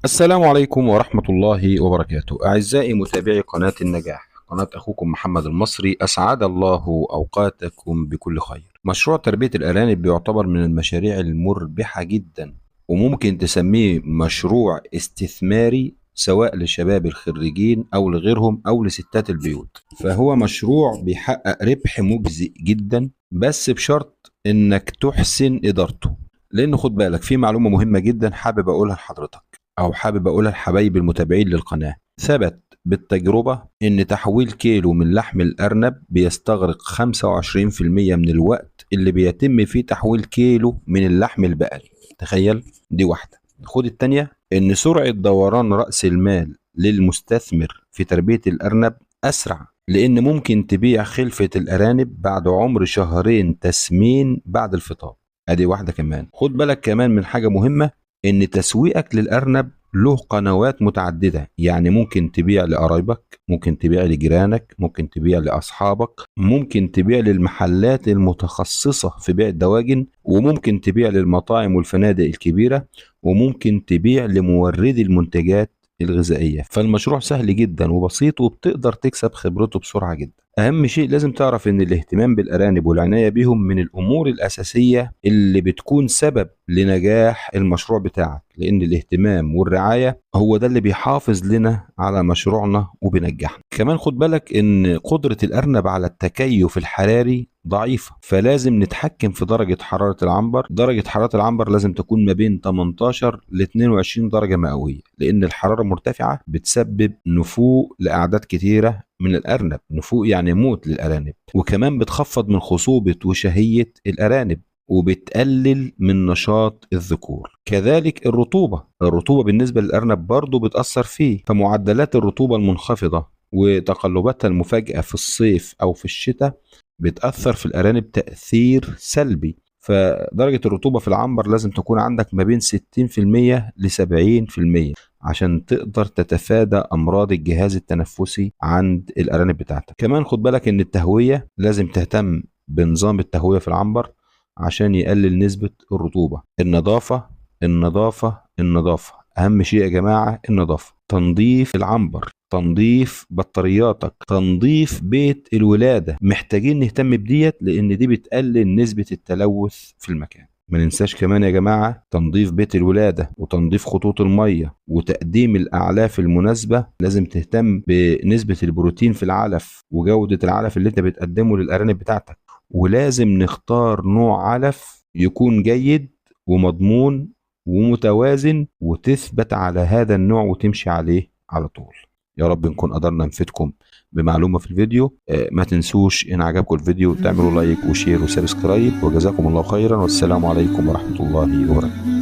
السلام عليكم ورحمة الله وبركاته. أعزائي متابعي قناة النجاح، قناة أخوكم محمد المصري، أسعد الله أوقاتكم بكل خير. مشروع تربية الأرانب بيعتبر من المشاريع المربحة جدا، وممكن تسميه مشروع استثماري سواء لشباب الخريجين أو لغيرهم أو لستات البيوت. فهو مشروع بيحقق ربح مجزي جدا، بس بشرط إنك تحسن إدارته. لأن خد بالك، في معلومة مهمة جدا حابب أقولها لحضرتك او حابب اقولها لحبايب المتابعين للقناه. ثبت بالتجربه ان تحويل كيلو من لحم الارنب بيستغرق 25% من الوقت اللي بيتم فيه تحويل كيلو من اللحم البقري. تخيل، دي واحده. خد التانيه، ان سرعه دوران راس المال للمستثمر في تربيه الارنب اسرع، لان ممكن تبيع خلفه الارانب بعد عمر شهرين تسمين بعد الفطام. ادي واحده كمان. خد بالك كمان من حاجه مهمه، ان تسويقك للارنب له قنوات متعددة. يعني ممكن تبيع لقرايبك، ممكن تبيع لجيرانك، ممكن تبيع لأصحابك، ممكن تبيع للمحلات المتخصصة في بيع الدواجن، وممكن تبيع للمطاعم والفنادق الكبيرة، وممكن تبيع لموردي المنتجات الغذائية. فالمشروع سهل جدا وبسيط، وبتقدر تكسب خبرته بسرعة جدا. أهم شيء لازم تعرف إن الاهتمام بالأرانب والعناية بيهم من الأمور الأساسية اللي بتكون سبب لنجاح المشروع بتاعك، لأن الاهتمام والرعاية هو ده اللي بيحافظ لنا على مشروعنا وبينجحنا. كمان خد بالك إن قدرة الأرنب على التكيف الحراري ضعيفة، فلازم نتحكم في درجة حرارة العنبر. درجة حرارة العنبر لازم تكون ما بين 18 ل 22 درجة مئوية، لأن الحرارة المرتفعة بتسبب نفوق لأعداد كتيرة من الأرنب. نفوق يعني موت للأرانب، وكمان بتخفض من خصوبة وشهية الأرانب، وبتقلل من نشاط الذكور. كذلك الرطوبة بالنسبة للأرنب برضو بتأثر فيه، فمعدلات الرطوبة المنخفضة وتقلباتها المفاجئة في الصيف أو في الشتاء بتأثر في الأرانب تأثير سلبي. فدرجة الرطوبة في العنبر لازم تكون عندك ما بين 60% ل 70% عشان تقدر تتفادى أمراض الجهاز التنفسي عند الأرانب بتاعتك. كمان خد بالك إن التهوية لازم تهتم بنظام التهوية في العنبر عشان يقلل نسبة الرطوبة. النظافة أهم شيء يا جماعة. النظافة، تنظيف العنبر، تنظيف بطارياتك، تنظيف بيت الولادة، محتاجين نهتم بديت، لأن دي بتقلل نسبة التلوث في المكان. ما ننساش كمان يا جماعة تنظيف بيت الولادة وتنظيف خطوط المية وتقديم الأعلاف المناسبة. لازم تهتم بنسبة البروتين في العلف وجودة العلف اللي انت بتقدمه للأرانب بتاعتك. ولازم نختار نوع علف يكون جيد ومضمون ومتوازن، وتثبت على هذا النوع وتمشي عليه على طول. يا رب نكون قدرنا نفيدكم بمعلومة في الفيديو. ما تنسوش إن عجبكم الفيديو تعملوا لايك وشير وسبسكرايب، وجزاكم الله خيرا، والسلام عليكم ورحمة الله وبركاته.